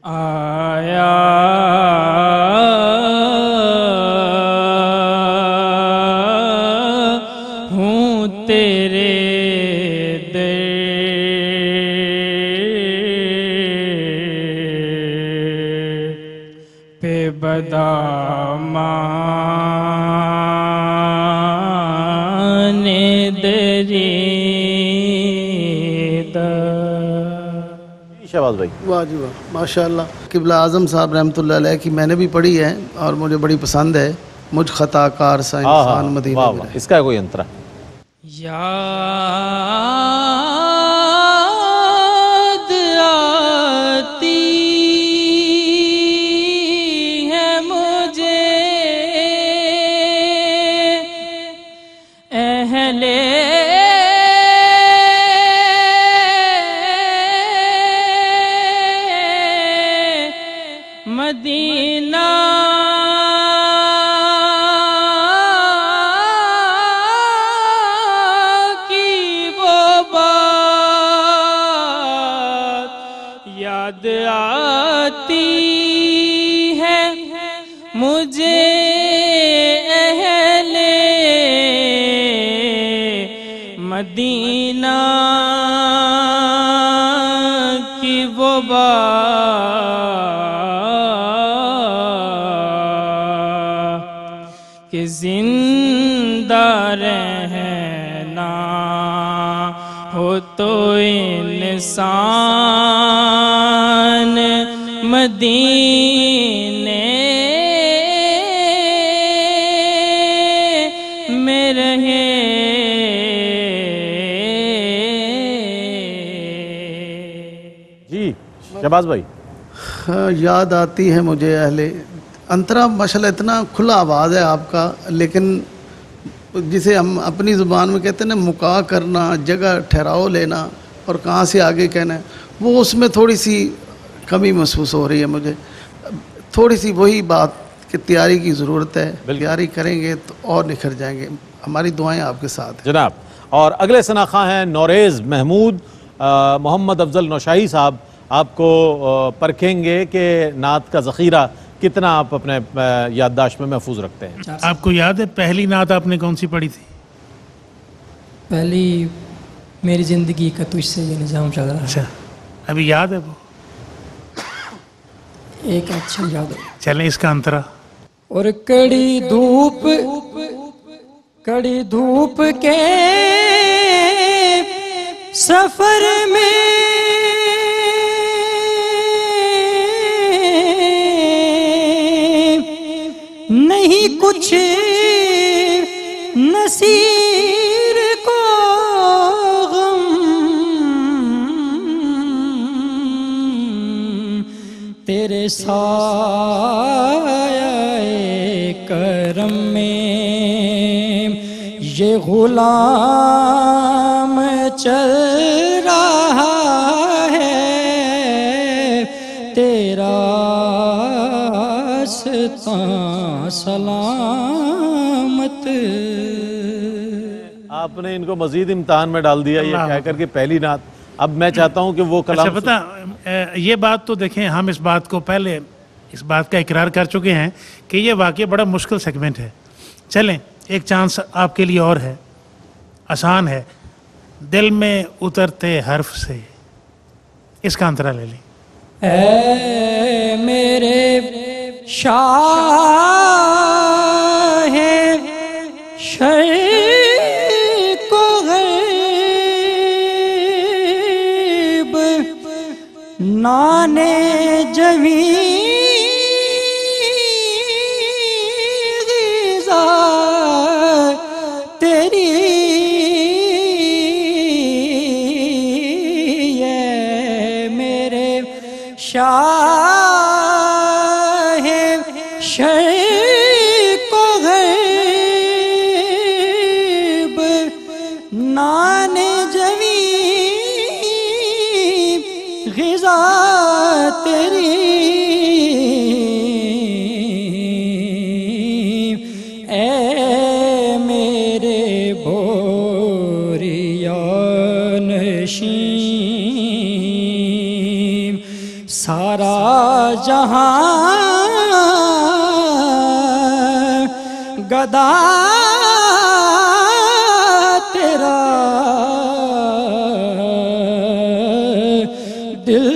Speaker 9: आया हूँ तेरे दर पे बदामाने दरीदा।
Speaker 1: शहबाज भाई,
Speaker 3: वाह जी वाह, माशाल्लाह। किबला आज़म साहब रहमतुल्लाह अलैह की मैंने भी पढ़ी है और मुझे बड़ी पसंद है। मुझ खताकार सा इंसान मदीने में रहे।
Speaker 1: इसका कोई अंतरा?
Speaker 9: याद आती है मुझे अहले मदीना की वो बात याद आती है मुझे अहले मदीना की वो कि जिंदा रहना हो तो इंसान मदीने में रहे।
Speaker 1: जी शहबाज भाई।
Speaker 3: हाँ, याद आती है मुझे अहले। अंतरा माशाल्लाह इतना खुला आवाज़ है आपका, लेकिन जिसे हम अपनी ज़ुबान में कहते हैं ना, मुका करना, जगह ठहराव लेना और कहाँ से आगे कहना है, वो उसमें थोड़ी सी कमी महसूस हो रही है मुझे। थोड़ी सी वही बात कि तैयारी की ज़रूरत है, तैयारी करेंगे तो और निखर जाएंगे। हमारी दुआएं आपके साथ हैं
Speaker 1: जनाब। और अगले सनाखा हैं नौरेज़ महमूद। मोहम्मद अफजल नौशाही साहब आपको परखेंगे कि नात का ज़ख़ीरा कितना आप अपने याददाश्त में महफूज रखते हैं।
Speaker 5: आपको याद है पहली नात आपने कौन सी पढ़ी थी?
Speaker 8: पहली मेरी ज़िंदगी का तुझसे ये निज़ाम चल रहा है।
Speaker 5: अच्छा, अभी याद है वो?
Speaker 8: एक अच्छा याद है।
Speaker 5: चलें इसका अंतरा।
Speaker 8: और कड़ी धूप के सफर में नहीं कुछ नसीर को गम, तेरे साये करम में ये गुलाम चल रहा है, तेरा सलामत।
Speaker 1: आपने इनको मजीद इम्तहान में डाल दिया ये कहकर के पहली नात। अब मैं चाहता हूं कि वो कलाम।
Speaker 5: अच्छा पता, ये बात तो देखें, हम इस बात को पहले इस बात का इकरार कर चुके हैं कि ये वाकई बड़ा मुश्किल सेगमेंट है। चलें एक चांस आपके लिए और है, आसान है। दिल में उतरते हर्फ से, इसका अंतरा ले लें।
Speaker 8: ऐ मेरे शाह शर्क़ को ग़ैब, नाने जवी ग़िज़ा तेरी, ये मेरे शाह शर्क़ को ग़ैब, नाने जवी ग़िज़ा तेरी, ऐ मेरे बोरिया नशीं, सारा जहां गदा तेरा, दिल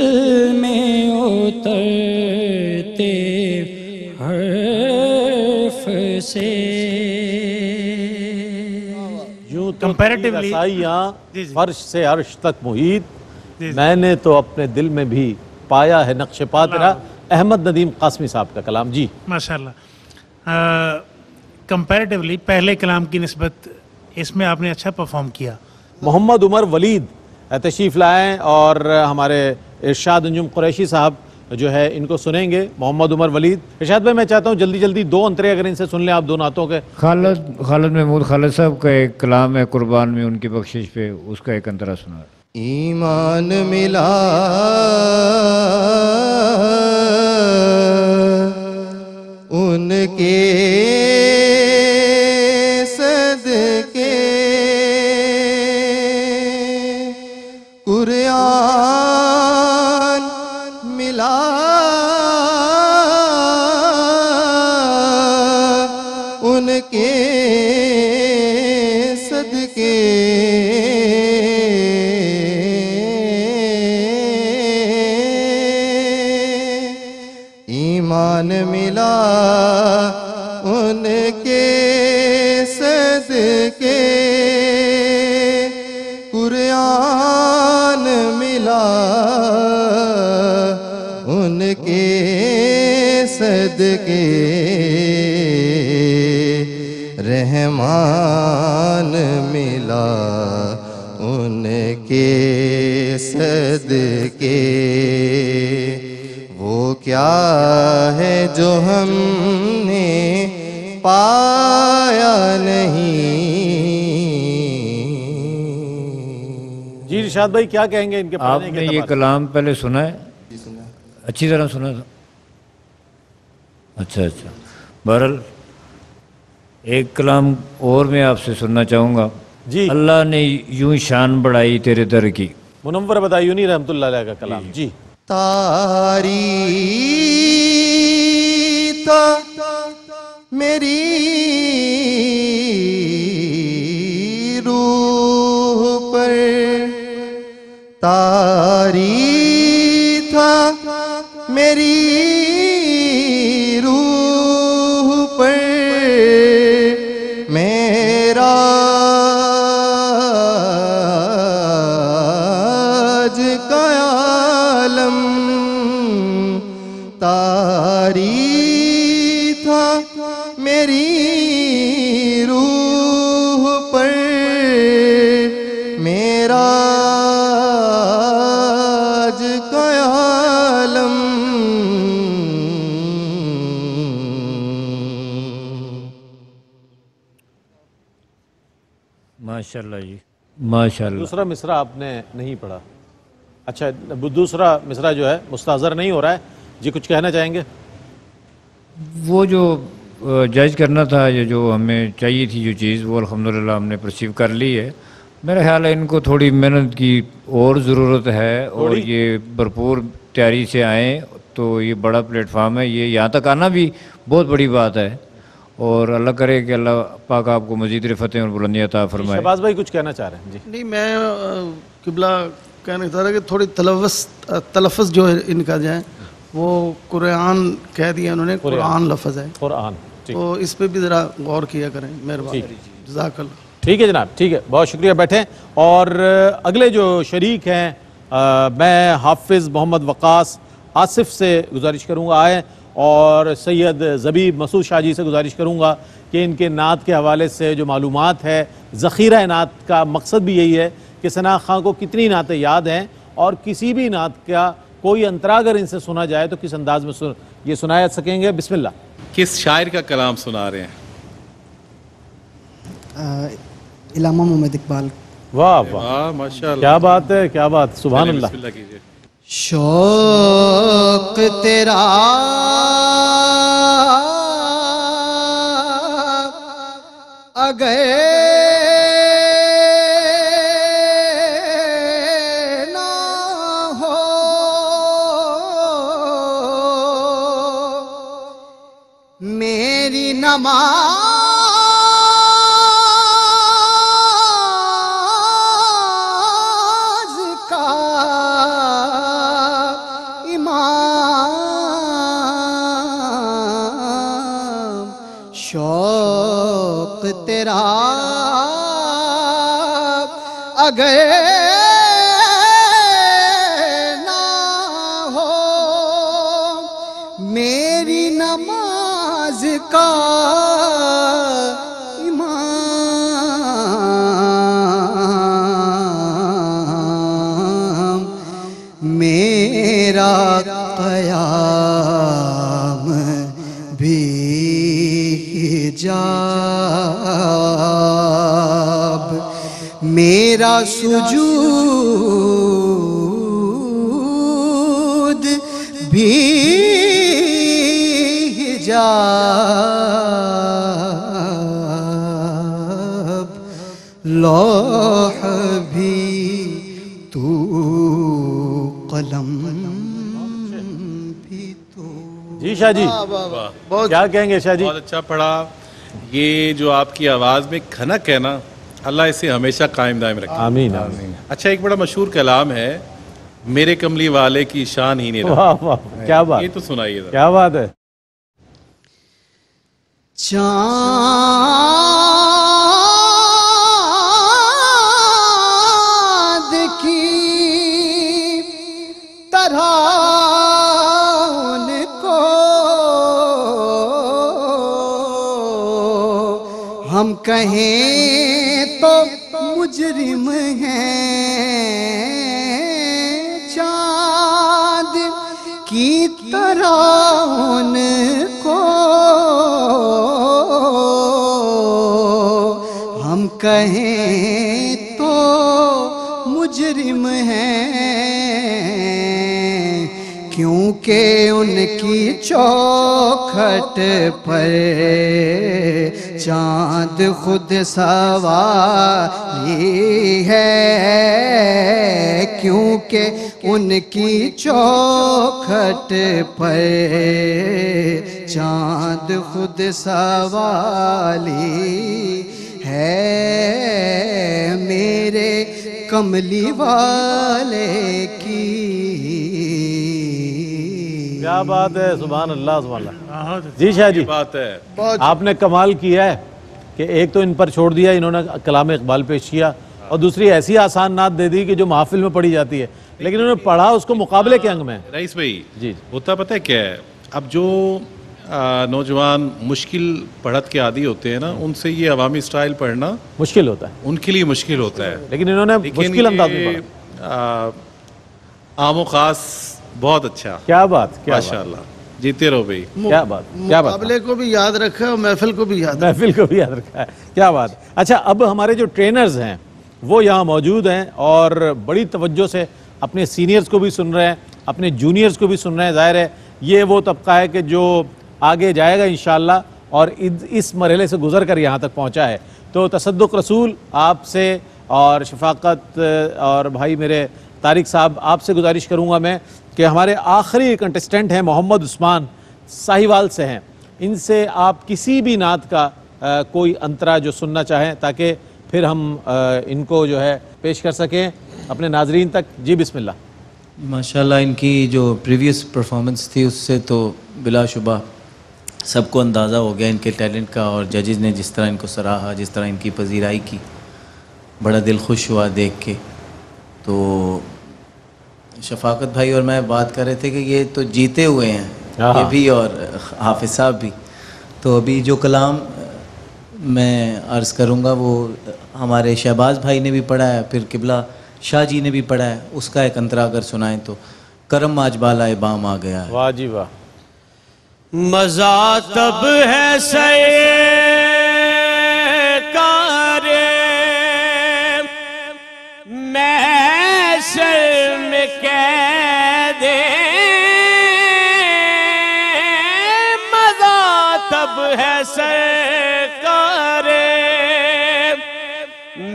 Speaker 8: में उतरते हर्फ से।
Speaker 1: यूं कंपैरेटिवली फर्श से अर्श तक मुहीत, मैंने तो अपने दिल में भी पाया है नक्श पा तेरा। अहमद नदीम कासमी साहब का कलाम। जी
Speaker 5: माशाल्लाह। कंपैरेटिवली पहले कलाम की निस्बत इसमें आपने अच्छा परफॉर्म किया।
Speaker 1: मोहम्मद उमर वलीद तशरीफ़ लाएँ और हमारे इरशाद अंजुम कुरैशी साहब जो है इनको सुनेंगे। मोहम्मद उमर वलीद। इरशाद भाई मैं चाहता हूँ जल्दी जल्दी दो अंतरे अगर इनसे सुन लें आप, दो नातों के।
Speaker 6: खालिद महमूद खालिद साहब का एक कलाम है कुर्बान में उनकी बख्शिश पे, उसका एक अंतरा सुना।
Speaker 2: ईमान मिला उनके सदके, कुरान मिला उनके सदके, ईमान मिला उनके सदके, कुरान मिला उनके सदके, रहमान मिला उनके सदके। वो क्या है जो हमने पाया नहीं,
Speaker 1: इरशाद भाई क्या कहेंगे इनके पढ़ने के
Speaker 6: आपने ये
Speaker 1: एतबार से?
Speaker 6: कलाम पहले सुना है? अच्छी तरह सुना था? अच्छा अच्छा। बहरहाल एक कलाम और मैं आपसे सुनना चाहूँगा।
Speaker 1: जी।
Speaker 6: अल्लाह ने यूं शान बढ़ाई तेरे दर की।
Speaker 1: मुनव्वर बदायूनी रहमतुल्लाह अलैह का कलाम। जी।
Speaker 2: तारी था मेरी रूह पर, तारी था मेरी रूह पर, मेरा आज का आलम तारी था मेरी रूह पर, मेरा आज का आलम।
Speaker 6: माशाल्लाह जी, माशाल्लाह।
Speaker 1: दूसरा मिसरा आपने नहीं पढ़ा। अच्छा, दूसरा मिसरा जो है मुस्ताज़र नहीं हो रहा है। जी, कुछ कहना चाहेंगे?
Speaker 6: वो जो जज करना था, ये जो हमें चाहिए थी जो चीज़, वो अल्हम्दुलिल्लाह हमने परसीव कर ली है। मेरा ख्याल है इनको थोड़ी मेहनत की और ज़रूरत है, और ये भरपूर तैयारी से आएँ तो ये बड़ा प्लेटफार्म है। ये यहाँ तक आना भी बहुत बड़ी बात है, और अल्लाह करे कि अल्लाह पाक आपको मज़ीद रिफ़तें और बुलंदी अता फरमाए।
Speaker 1: शहबाज भाई कुछ कहना चाह रहे हैं? जी।
Speaker 3: नहीं, मैं किबला कहना चाह रहा कि थोड़ी तलफ़्फ़ुज़ जो है इनका जो है वो कुरान कह दिया उन्होंने, कुरान लफ्ज़ है,
Speaker 1: कुरान।
Speaker 3: तो इस पे भी ज़रा गौर किया करें, मेहरबानी। जज़ाकल्लाह।
Speaker 1: ठीक है जनाब, ठीक है, बहुत शुक्रिया। बैठें। और अगले जो शरीक हैं, मैं हाफिज़ मोहम्मद वक़ास आसिफ से गुजारिश करूँगा आए, और सैयद ज़बीब मसूद शाह जी से गुजारिश करूँगा कि इनके नात के हवाले से जो मालूमात है, ज़ख़ीरा नात का मकसद भी यही है कि सना खां को कितनी नातें याद हैं, और किसी भी नात का कोई अंतरा अगर इनसे सुना जाए तो किस अंदाज में ये सुनाया सकेंगे। बिस्मिल्लाह।
Speaker 4: किस शायर का कलाम सुना रहे हैं?
Speaker 10: इलामा मोहम्मद इकबाल।
Speaker 1: वाह वाह,
Speaker 4: माशाअल्लाह,
Speaker 1: क्या बात है, क्या बात, सुभान अल्लाह।
Speaker 4: बिस्मिल्लाह कीजिए।
Speaker 2: शौक तेरा अगर ना हो, मेरी नमाज का इमाम, शौक तेरा अगर ना हो, मेरी नमाज का इमाम, मेरा क़याम भी हिजाब, मेरा सुजूद भी हिजाब, लौह भी तू, कलम भी तू।
Speaker 1: जी शाह जी, क्या कहेंगे शाह जी?
Speaker 4: बहुत अच्छा पढ़ा। ये जो आपकी आवाज़ में खनक है ना, अल्लाह इसे हमेशा कायम दायम रखे।
Speaker 1: आमीन आमीन।
Speaker 4: अच्छा, एक बड़ा मशहूर कलाम है, मेरे कमली वाले की शान ही नहीं रहा।
Speaker 1: वाह वाह, क्या बात,
Speaker 4: ये तो सुनाइए जरा।
Speaker 1: क्या बात है।
Speaker 2: चाँद की तरह उनको हम कहें तो मुजरिम हैं, चाँद की तरह उनको हम कहें तो मुजरिम क्योंकि उनकी चौखट पर चांद खुद सवारी है, क्योंकि उनकी चौखट पर चांद खुद सवाली है। मेरे कमली वाले की
Speaker 1: क्या बात है, सुभान अल्लाह सुभान अल्लाह। जी शाह जी,
Speaker 4: बात है,
Speaker 1: आपने कमाल किया है कि एक तो इन पर छोड़ दिया, इन्होंने कलाम इकबाल पेश किया, और दूसरी ऐसी आसान नात दे दी कि जो महफिल में पढ़ी जाती है, लेकिन उन्होंने पढ़ा उसको मुकाबले के अंग में।
Speaker 4: रईस भाई
Speaker 1: जी,
Speaker 4: होता पता है क्या है, अब जो नौजवान मुश्किल पढ़त के आदी होते हैं ना, उनसे ये अवामी स्टाइल पढ़ना
Speaker 1: मुश्किल होता है,
Speaker 4: उनके लिए मुश्किल होता है।
Speaker 1: लेकिन इन्होंने मुश्किल अंदाज में पढ़ा।
Speaker 4: आमो खास बहुत अच्छा,
Speaker 1: क्या बात, क्या
Speaker 4: माशाल्लाह, जीते रहो भाई।
Speaker 1: क्या बात, क्या बात,
Speaker 3: मुकाबले को भी याद रखा और महफिल को भी याद
Speaker 1: महफिल को भी याद रखा है, क्या बात। अच्छा, अब हमारे जो ट्रेनर्स हैं वो यहाँ मौजूद हैं और बड़ी तवज्जो से अपने सीनियर्स को भी सुन रहे हैं, अपने जूनियर्स को भी सुन रहे हैं। ज़ाहिर है ये वो तबका है कि जो आगे जाएगा इंशाअल्लाह, और इस मरहले से गुजर कर यहाँ तक पहुँचा है। तो तसद्दुक़ रसूल आपसे और शफाकत और भाई मेरे तारिक साहब, आपसे गुजारिश करूँगा मैं कि हमारे आखिरी कंटेस्टेंट हैं मोहम्मद उस्मान, साहिवाल से हैं, इनसे आप किसी भी नात का कोई अंतरा जो सुनना चाहें, ताकि फिर हम इनको जो है पेश कर सकें अपने नाजरीन तक। जी बिस्मिल्लाह।
Speaker 11: माशाल्लाह, इनकी जो प्रीवियस परफॉर्मेंस थी उससे तो बिलाशुबा सबको अंदाज़ा हो गया इनके टैलेंट का, और जजेस ने जिस तरह इनको सराहा, जिस तरह इनकी पजीराई की, बड़ा दिल खुश हुआ देख के। तो शफाकत भाई और मैं बात कर रहे थे कि ये तो जीते हुए हैं, ये भी और हाफिज साहब भी। तो अभी जो कलाम मैं अर्ज़ करूँगा वो हमारे शहबाज भाई ने भी पढ़ा है, फिर किबला शाह जी ने भी पढ़ा है, उसका एक अंतरा अगर सुनाएं तो। करम आज बाला बाम आ गया है।
Speaker 1: वाह जी वाह।
Speaker 7: मजा तब है सैकारे महशर में कैदे, मजा तब है सैकारे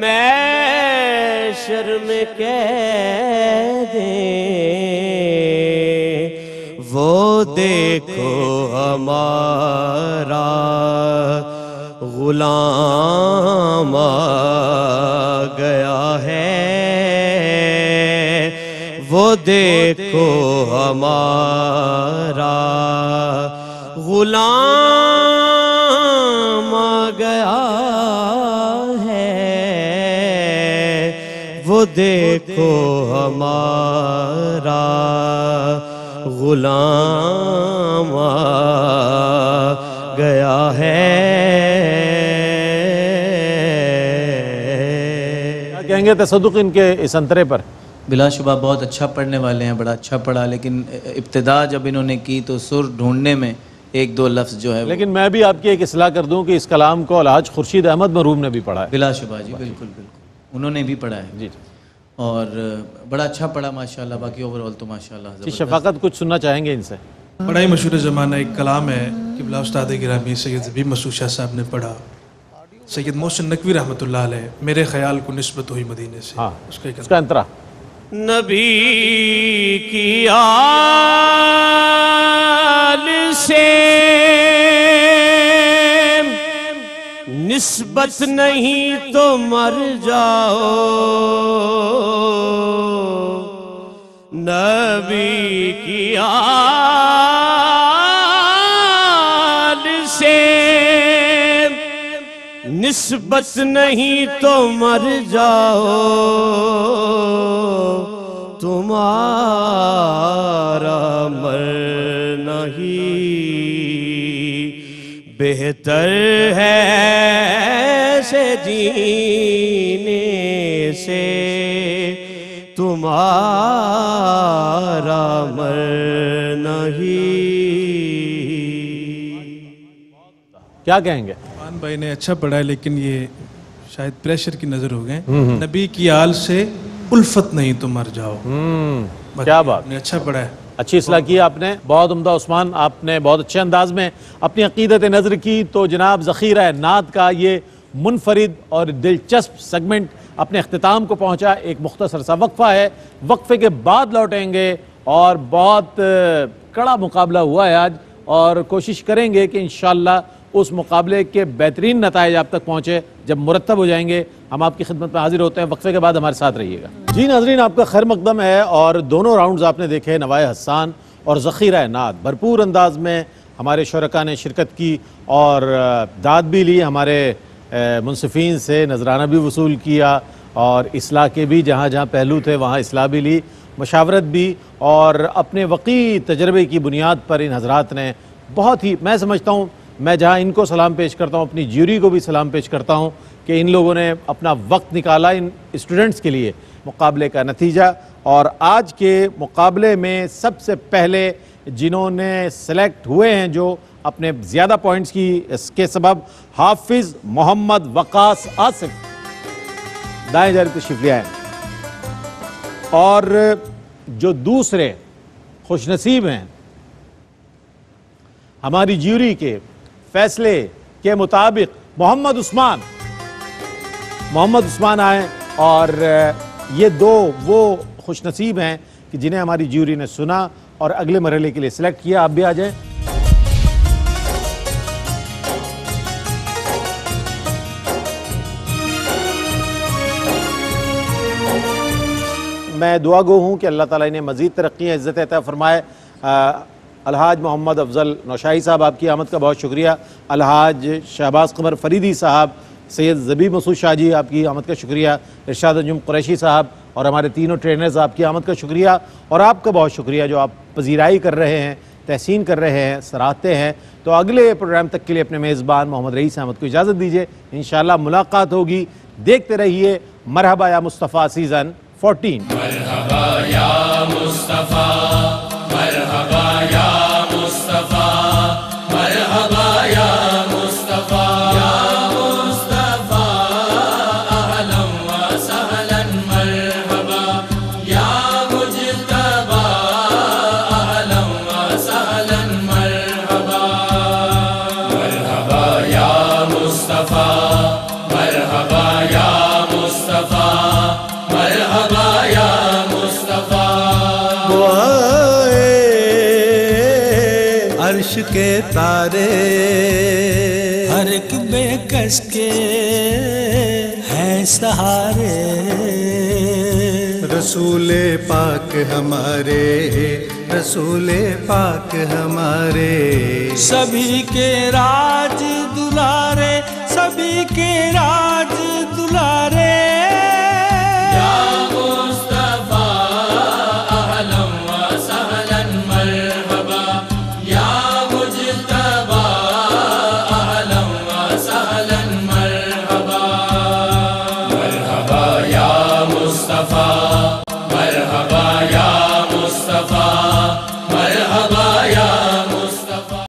Speaker 7: महशर में कैदे, वो देखो हमारा गुलाम आ गया है, वो देखो हमारा गुलाम आ गया है, वो देखो हमारा गुलाम आ गया है।
Speaker 1: क्या कहेंगे तसद्दुक़ इनके इस अंतरे पर?
Speaker 11: बिलाशुबा बहुत अच्छा पढ़ने वाले हैं, बड़ा अच्छा पढ़ा, लेकिन इब्तिदा जब इन्होंने की तो सुर ढूंढने में एक दो लफ्ज़ जो है।
Speaker 1: लेकिन मैं भी आपकी एक इस्लाह कर दूं कि इस कलाम को अलहाज खुर्शीद अहमद मरूम ने भी पढ़ा है।
Speaker 11: बिलाशुबा जी, बिल्कुल बिल्कुल, उन्होंने भी पढ़ा है
Speaker 1: जी,
Speaker 11: और बड़ा अच्छा पढ़ा माशाल्लाह। बाकी ओवरऑल तो माशाल्लाह।
Speaker 1: जी, शफाकत कुछ सुनना चाहेंगे इनसे?
Speaker 12: बड़ा ही मशहूर ज़माना एक कलाम है कि बिला उस्ताद गिरामी सैयद ज़बीब मसूद शाह साहब ने पढ़ा, सैयद मोहसिन नकवी रहमतुल्लाह अलैह, मेरे ख्याल को निस्बत हुई मदीने से।
Speaker 1: हाँ, उसका अंतरा।
Speaker 7: नबी की आल से निस्बत नहीं तो मर जाओ, नबी की आल से निस्बत नहीं तो मर जाओ, तुम्हारा मरना ही बेहतर है से जीने से, तुम्हारा मरना ही।
Speaker 1: क्या कहेंगे?
Speaker 12: मान भाई ने अच्छा पढ़ा है, लेकिन ये शायद प्रेशर की नजर हो गए। नबी की आल से उल्फत नहीं तो मर जाओ।
Speaker 1: क्या बात,
Speaker 12: ने अच्छा पढ़ा है।
Speaker 1: अच्छी इस्लाह की आपने, बहुत उम्दा उस्मान, आपने बहुत अच्छे अंदाज में अपनी अकीदत नज़र की। तो जनाब ज़ख़ीरा नात का ये मुनफरिद और दिलचस्प सेगमेंट अपने अख्तिताम को पहुँचा। एक मुख्तसर सा वक्फ़ा है, वक्फ़े के बाद लौटेंगे और बहुत कड़ा मुकाबला हुआ है आज, और कोशिश करेंगे कि इंशाअल्लाह उस मुकाबले के बेहतरीन नताइज आप तक पहुँचे। जब मुरतब हो जाएंगे हम आपकी खिदमत में हाजिर होते हैं। वक्फे के बाद हमारे साथ रहिएगा। जी नाज़रीन, आपका खैर मकदम है। और दोनों राउंड्स आपने देखे, नवाए हसान और ज़ख़ीरा नात, भरपूर अंदाज में हमारे शुरका ने शिरकत की और दाद भी ली, हमारे मुनसिफ़ीन से नजराना भी वसूल किया और इस्लाह के भी जहाँ जहाँ पहलू थे वहाँ इस्लाह भी ली, मशावरत भी, और अपने वक़ी तजर्बे की बुनियाद पर इन हज़रात ने बहुत ही, मैं समझता हूँ, मैं जहाँ इनको सलाम पेश करता हूँ, अपनी ज्यूरी को भी सलाम पेश करता हूँ कि इन लोगों ने अपना वक्त निकाला इन स्टूडेंट्स के लिए मुकाबले का नतीजा। और आज के मुकाबले में सबसे पहले जिन्होंने सेलेक्ट हुए हैं, जो अपने ज़्यादा पॉइंट्स की इसके सबब, हाफिज़ मोहम्मद वकास आसिफ दाएँ जारी तशरीफ़ ले आए। और जो दूसरे खुशनसीब हैं, हमारी ज्यूरी के फैसले के मुताबिक मोहम्मद उस्मान आए। और ये दो वो खुशनसीब हैं कि जिन्हें हमारी ज्यूरी ने सुना और अगले मरहले के लिए सिलेक्ट किया। आप भी आ जाएं। मैं दुआ गो हूँ कि अल्लाह ताला इन्हें मज़ीद तरक्की इज़्ज़त अता फरमाए। अलहाज मोहम्मद अफजल नौशाही साहब, आपकी आमद का बहुत शुक्रिया। अलहाज शहबाज कमर फरीदी साहब, सैयद ज़बीब मसूद शाह जी, आपकी आमद का शुक्रिया। इरशाद अंजुम कुरैशी साहब और हमारे तीनों ट्रेनर्स, आपकी आमद का शुक्रिया। और आपका बहुत शुक्रिया जो आप पजीराई कर रहे हैं, तहसीन कर रहे हैं, सराहते हैं। तो अगले प्रोग्राम तक के लिए अपने मेज़बान मोहम्मद रईस अहमद को इजाज़त दीजिए। इंशाअल्लाह मुलाकात होगी। देखते रहिए मरहबा या मुस्तफ़ा सीज़न 14।
Speaker 13: मरहबा या मुस्तफ़ा, मरहबा या मुस्तफ़ा, मरहबा या मुस्तफ़ा, या मुस्तफ़ा, अहलन व सहलन मरहबा, या मुज्तबा, अहलन व सहलन मरहबा, मरहबा या मुस्तफ़ा, मरहबा या मुस्तफ़ा, मरहबा या मुस्तफ़ा।
Speaker 14: अर्श के तारे हर एक बेकस के हैं सहारे, रसूले पाक हमारे, रसूले पाक हमारे, सभी के राज दुलारे, सभी के राज दुलारे।
Speaker 13: मुस्तफ़ा